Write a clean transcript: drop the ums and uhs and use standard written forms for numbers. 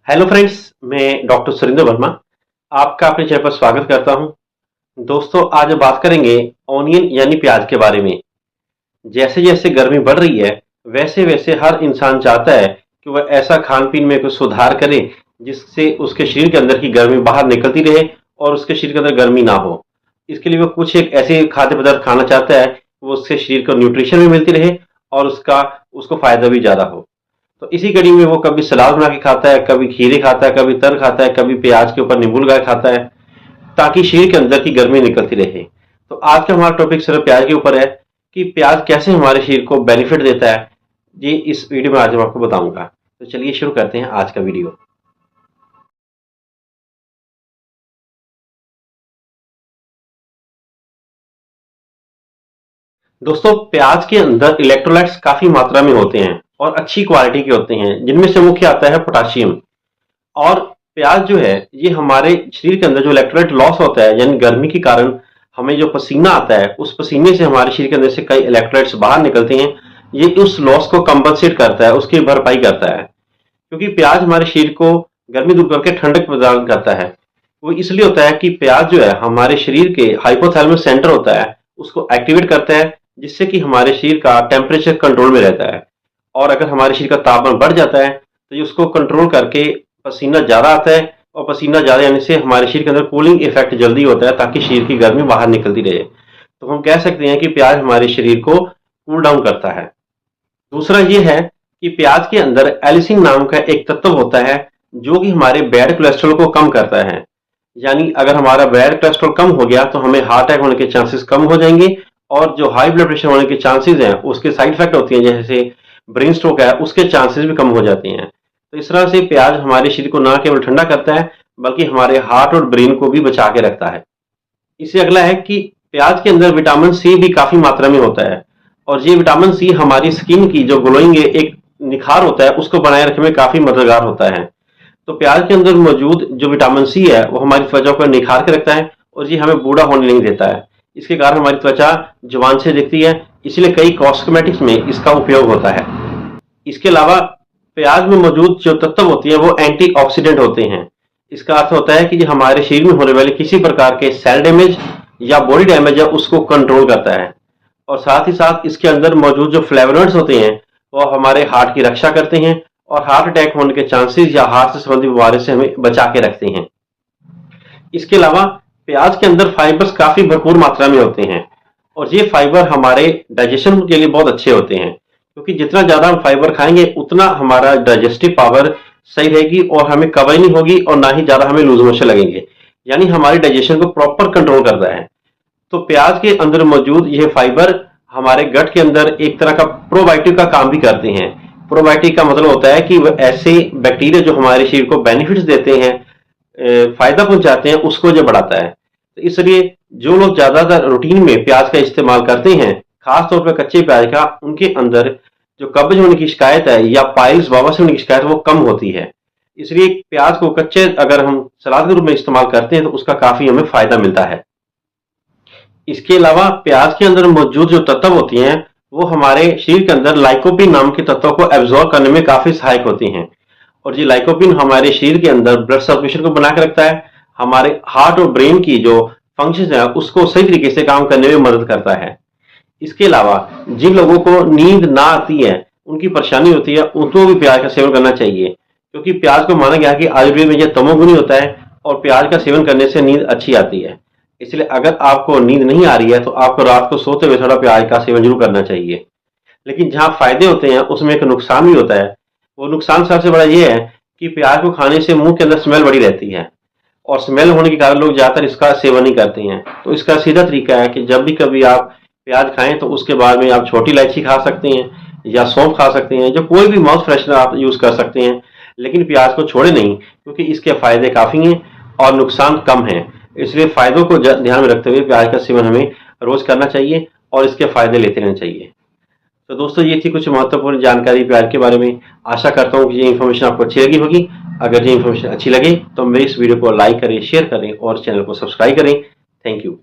Hello friends, मैं doctor Surendra Verma आपका अपने चैनल पर स्वागत करता हूं। दोस्तों, आज हम बात करेंगे ऑनियन यानी प्याज के बारे में। जैसे जैसे गर्मी बढ़ रही है वैसे वैसे हर इंसान चाहता है कि वह ऐसा खान पीन में कुछ सुधार करे जिससे उसके शरीर के अंदर की गर्मी बाहर निकलती रहे और उसके शरीर के अंदर गर्मी ना हो। इसके लिए वह कुछ एक ऐसे खाद्य पदार्थ खाना चाहता है वो उसके शरीर को न्यूट्रिशन भी मिलती रहे और उसको फायदा भी ज्यादा हो। तो इसी कड़ी में वो कभी सलाद बना के खाता है, कभी खीरे खाता है, कभी तर खाता है, कभी प्याज के ऊपर नींबू लगा खाता है ताकि शरीर के अंदर की गर्मी निकलती रहे। तो आज का हमारा टॉपिक सिर्फ प्याज के ऊपर है कि प्याज कैसे हमारे शरीर को बेनिफिट देता है। ये इस वीडियो में आज हम आपको बताऊंगा। तो चलिए शुरू करते हैं आज का वीडियो। दोस्तों, प्याज के अंदर इलेक्ट्रोलाइट्स काफी मात्रा में होते हैं और अच्छी क्वालिटी के होते हैं, जिनमें से मुख्य आता है पोटाशियम। और प्याज जो है ये हमारे शरीर के अंदर जो इलेक्ट्रोलाइट लॉस होता है यानी गर्मी के कारण हमें जो पसीना आता है उस पसीने से हमारे शरीर के अंदर से कई इलेक्ट्रोलाइट्स बाहर निकलते हैं। ये उस लॉस को कंपनसेट करता है, उसकी भरपाई करता है। क्योंकि प्याज हमारे शरीर को गर्मी दूर करके ठंडक प्रदान करता है। वो इसलिए होता है कि प्याज जो है हमारे शरीर के हाइपोथैलेमस सेंटर होता है उसको एक्टिवेट करता है, जिससे कि हमारे शरीर का टेम्परेचर कंट्रोल में रहता है। और अगर हमारे शरीर का तापमान बढ़ जाता है तो ये उसको कंट्रोल करके पसीना ज्यादा आता है, और पसीना ज्यादा आने से हमारे शरीर के अंदर कूलिंग इफेक्ट जल्दी होता है ताकि शरीर की गर्मी बाहर निकलती रहे। तो हम कह सकते हैं कि प्याज हमारे शरीर को कूल डाउन करता है। दूसरा ये है कि प्याज के अंदर एलिसिन नाम का एक तत्व होता है जो कि हमारे बैड कोलेस्ट्रॉल को कम करता है। यानी अगर हमारा बैड कोलेस्ट्रॉल कम हो गया तो हमें हार्ट अटैक होने के चांसेस कम हो जाएंगे, और जो हाई ब्लड प्रेशर होने के चांसेस हैं उसके साइड इफेक्ट होती हैं जैसे ब्रेन स्ट्रोक है उसके चांसेस भी कम हो जाते हैं। तो इस तरह से प्याज हमारे शरीर को ना केवल ठंडा करता है बल्कि हमारे हार्ट और ब्रेन को भी बचा के रखता है। इससे अगला है कि प्याज के अंदर विटामिन सी भी काफी मात्रा में होता है, और ये विटामिन सी हमारी स्किन की जो ग्लोइंग एक निखार होता है उसको बनाए रखने में काफी मददगार होता है। तो प्याज के अंदर मौजूद जो विटामिन सी है वो हमारी त्वचा को निखार के रखता है और ये हमें बूढ़ा होने नहीं देता है। इसके कारण हमारी त्वचा जवान से दिखती है, इसलिए कई कॉस्मेटिक्स में इसका उपयोग होता है। इसके अलावा प्याज में मौजूद जो तत्व होती है वो एंटीऑक्सीडेंट होते हैं। इसका अर्थ होता है कि ये हमारे शरीर में होने वाले किसी प्रकार के सेल डैमेज या बॉडी डैमेज है उसको कंट्रोल करता है। और साथ ही साथ इसके अंदर मौजूद जो फ्लेवोनॉइड्स होते हैं वो हमारे हार्ट की रक्षा करते हैं और हार्ट अटैक होने के चांसेस या हार्ट से संबंधित बीमारी से हमें बचा के रखते हैं। इसके अलावा प्याज के अंदर फाइबर्स काफी भरपूर मात्रा में होते हैं, और ये फाइबर हमारे डाइजेशन के लिए बहुत अच्छे होते हैं। क्योंकि जितना ज्यादा हम फाइबर खाएंगे उतना हमारा डाइजेस्टिव पावर सही रहेगी और हमें कवई नहीं होगी और ना ही ज्यादा हमें लूज मोशन लगेंगे। यानी हमारी डाइजेशन को प्रॉपर कंट्रोल करता है। तो प्याज के अंदर मौजूद ये फाइबर हमारे गट के अंदर एक तरह का प्रोबायोटिक का काम भी करते हैं। प्रोबायोटिक का मतलब होता है कि वह ऐसे बैक्टीरिया जो हमारे शरीर को बेनिफिट्स देते हैं, फायदा पहुंचाते हैं, उसको जो बढ़ाता है। तो इसलिए जो लोग ज्यादातर रूटीन में प्याज का इस्तेमाल करते हैं, खासतौर पर कच्चे प्याज का, उनके अंदर जो कब्ज होने की शिकायत है या पाइल्स बवासीर होने की शिकायत वो कम होती है। इसलिए प्याज को कच्चे अगर हम सलाद के रूप में इस्तेमाल करते हैं तो उसका काफी हमें फायदा मिलता है। इसके अलावा प्याज के अंदर मौजूद जो तत्व होती हैं वो हमारे शरीर के अंदर लाइकोपिन नाम के तत्व को एब्जॉर्ब करने में काफी सहायक होती हैं। और ये लाइकोपिन हमारे शरीर के अंदर ब्लड सर्कुलेशन को बना के रखता है, हमारे हार्ट और ब्रेन की जो फंक्शन है उसको सही तरीके से काम करने में मदद करता है। इसके अलावा जिन लोगों को नींद ना आती है, उनकी परेशानी होती है, उनको भी प्याज का सेवन करना चाहिए। क्योंकि प्याज को माना गया कि आयुर्वेद में यह तमोगुणी होता है और प्याज का सेवन करने से नींद अच्छी आती है। इसलिए अगर आपको नींद नहीं आ रही है तो आपको रात को सोते हुए थोड़ा प्याज का सेवन जरूर करना चाहिए। लेकिन जहाँ फायदे होते हैं उसमें एक नुकसान भी होता है। वो नुकसान सबसे बड़ा ये है कि प्याज को खाने से मुंह के अंदर स्मेल बड़ी रहती है, और स्मेल होने के कारण लोग ज्यादातर इसका सेवन नहीं करते हैं। तो इसका सीधा तरीका है कि जब भी कभी आप प्याज खाएं तो उसके बाद में आप छोटी इलायची खा सकते हैं या सौंफ खा सकते हैं, जो कोई भी माउथ फ्रेशनर आप यूज कर सकते हैं। लेकिन प्याज को छोड़े नहीं, क्योंकि इसके फायदे काफी हैं और नुकसान कम है। इसलिए फायदों को ध्यान में रखते हुए प्याज का सेवन हमें रोज करना चाहिए और इसके फायदे लेते रहना चाहिए। तो दोस्तों, ये थी कुछ महत्वपूर्ण जानकारी प्याज के बारे में। आशा करता हूँ कि ये इन्फॉर्मेशन आपको अच्छी लगी होगी। अगर ये इन्फॉर्मेशन अच्छी लगे तो मेरी इस वीडियो को लाइक करें, शेयर करें और चैनल को सब्सक्राइब करें। Thank you.